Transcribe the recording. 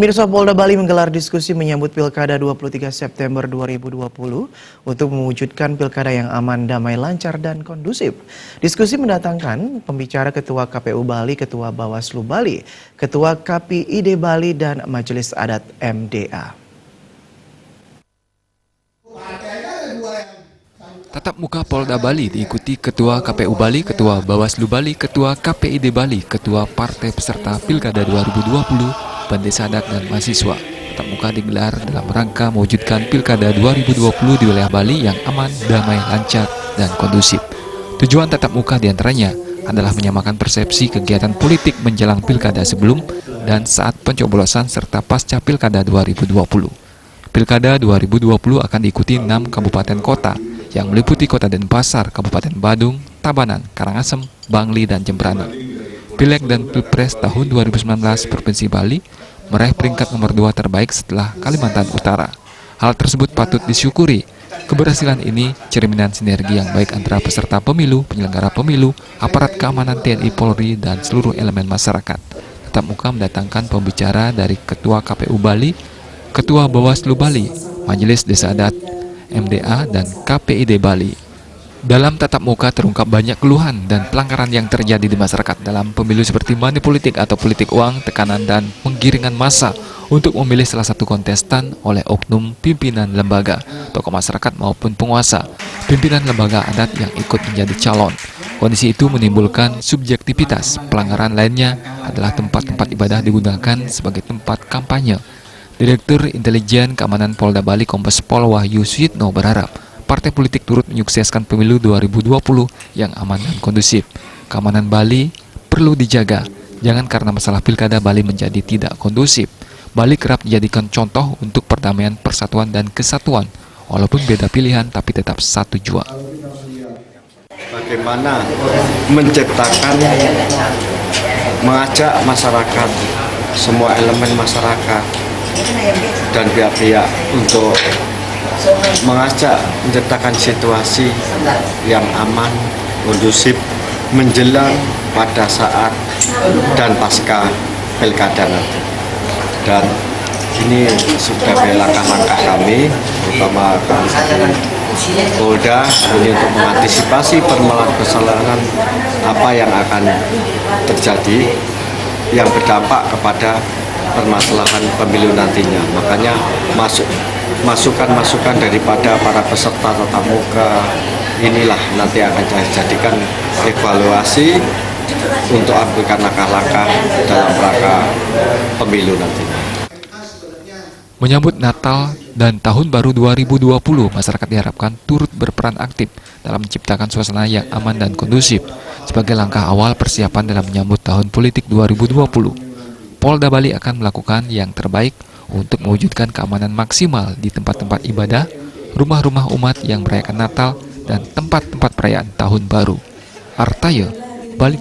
Pemirsa, Polda Bali menggelar diskusi menyambut Pilkada 23 September 2020 untuk mewujudkan pilkada yang aman, damai, lancar, dan kondusif. Diskusi mendatangkan pembicara Ketua KPU Bali, Ketua Bawaslu Bali, Ketua KPID Bali, dan Majelis Adat MDA. Tatap muka Polda Bali diikuti Ketua KPU Bali, Ketua Bawaslu Bali, Ketua KPID Bali, Ketua Partai Peserta Pilkada 2020, Pendesa Adat dan mahasiswa. Tatap muka digelar dalam rangka mewujudkan Pilkada 2020 di wilayah Bali yang aman, damai, lancar, dan kondusif. Tujuan tatap muka diantaranya adalah menyamakan persepsi kegiatan politik menjelang Pilkada sebelum dan saat pencoblosan serta pasca Pilkada 2020. Pilkada 2020 akan diikuti 6 kabupaten kota yang meliputi Kota Denpasar, Kabupaten Badung, Tabanan, Karangasem, Bangli, dan Jembrana. Pileg dan Pilpres tahun 2019 Provinsi Bali meraih peringkat nomor 2 terbaik setelah Kalimantan Utara. Hal tersebut patut disyukuri. Keberhasilan ini cerminan sinergi yang baik antara peserta pemilu, penyelenggara pemilu, aparat keamanan TNI Polri, dan seluruh elemen masyarakat. Tatap muka mendatangkan pembicara dari Ketua KPU Bali, Ketua Bawaslu Bali, Majelis Desa Adat MDA, dan KPID Bali. Dalam tatap muka terungkap banyak keluhan dan pelanggaran yang terjadi di masyarakat dalam pemilu seperti money politik atau politik uang, tekanan, dan penggiringan massa untuk memilih salah satu kontestan oleh oknum pimpinan lembaga, tokoh masyarakat maupun penguasa, pimpinan lembaga adat yang ikut menjadi calon. Kondisi itu menimbulkan subjektivitas. Pelanggaran lainnya adalah tempat-tempat ibadah digunakan sebagai tempat kampanye. Direktur Intelijen Keamanan Polda Bali Kombes Pol Wahyu Suyitno berharap partai politik turut menyukseskan pemilu 2020 yang aman dan kondusif. Keamanan Bali perlu dijaga. Jangan karena masalah pilkada Bali menjadi tidak kondusif. Bali kerap dijadikan contoh untuk perdamaian, persatuan, dan kesatuan. Walaupun beda pilihan tapi tetap satu jua. Bagaimana menciptakan, mengajak masyarakat, semua elemen masyarakat dan pihak-pihak untuk mengajak menciptakan situasi yang aman, kondusif menjelang pada saat dan pasca pilkada nanti. Dan ini sudah langkah-langkah kami, terutama kami Polda, ini untuk mengantisipasi permasalahan apa yang akan terjadi yang berdampak kepada permasalahan pemilu nantinya. Makanya masukan-masukan daripada para peserta tatap muka inilah nanti akan saya jadikan evaluasi untuk ambilkan langkah-langkah dalam rangka pemilu nantinya. Menyambut Natal dan Tahun Baru 2020, masyarakat diharapkan turut berperan aktif dalam menciptakan suasana yang aman dan kondusif sebagai langkah awal persiapan dalam menyambut tahun politik 2020. Polda Bali akan melakukan yang terbaik untuk mewujudkan keamanan maksimal di tempat-tempat ibadah, rumah-rumah umat yang merayakan Natal, dan tempat-tempat perayaan Tahun Baru. Artaye, Bali.